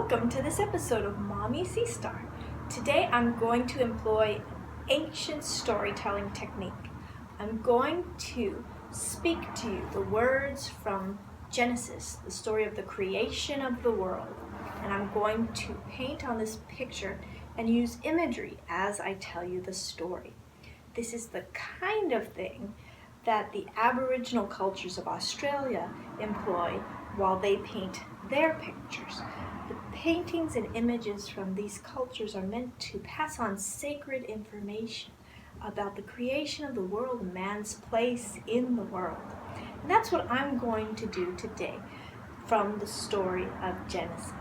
Welcome to this episode of Mommy SeaStar. Today I'm going to employ ancient storytelling technique. I'm going to speak to you the words from Genesis, the story of the creation of the world, and I'm going to paint on this picture and use imagery as I tell you the story. This is the kind of thing that the Aboriginal cultures of Australia employ while they paint their pictures. The paintings and images from these cultures are meant to pass on sacred information about the creation of the world and man's place in the world. And that's what I'm going to do today from the story of Genesis.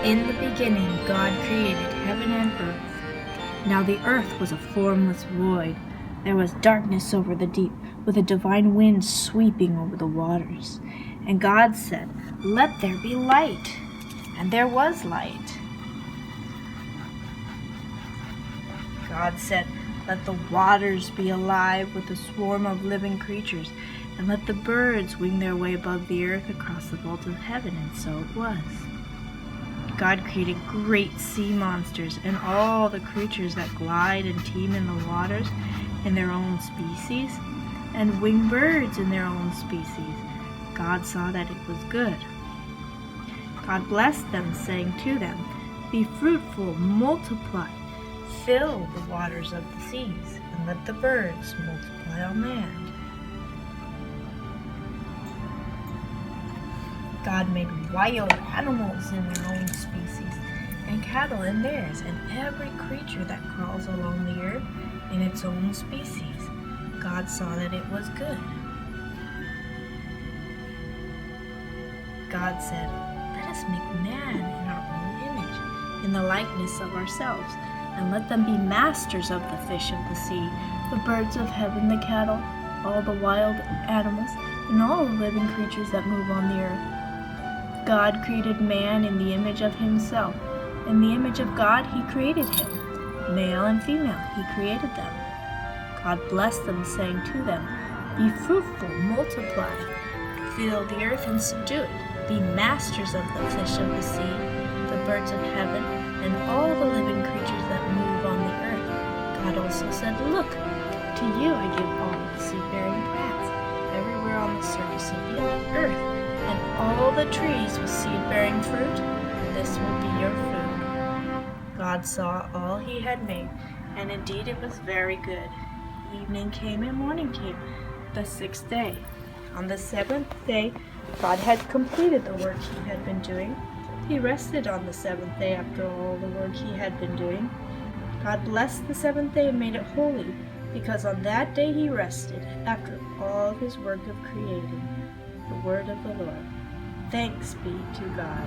In the beginning, God created heaven and earth. Now the earth was a formless void. There was darkness over the deep, with a divine wind sweeping over the waters. And God said, "Let there be light." And there was light. God said, "Let the waters be alive with a swarm of living creatures, and let the birds wing their way above the earth across the vault of heaven." And so it was. God created great sea monsters and all the creatures that glide and teem in the waters in their own species, and winged birds in their own species. God saw that it was good. God blessed them, saying to them, "Be fruitful, multiply, fill the waters of the seas, and let the birds multiply on land." God made wild animals in their own species, and cattle in theirs, and every creature that crawls along the earth in its own species. God saw that it was good. God said, "Let us make man in our own image, in the likeness of ourselves, and let them be masters of the fish of the sea, the birds of heaven, the cattle, all the wild animals, and all the living creatures that move on the earth." God created man in the image of himself. In the image of God he created him. Male and female he created them. God blessed them, saying to them, "Be fruitful, multiply, fill the earth and subdue it. Be masters of the fish of the sea, the birds of heaven, and all the living creatures that move on the earth." God also said, "Look, to you I give all the seed-bearing plants, everywhere on the surface of the earth, and all the trees with seed-bearing fruit. This will be your food." God saw all he had made, and indeed it was very good. Evening came and morning came, the sixth day. On the seventh day, God had completed the work he had been doing. He rested on the seventh day after all the work he had been doing. God blessed the seventh day and made it holy, because on that day he rested after all his work of creating. The word of the Lord. Thanks be to God.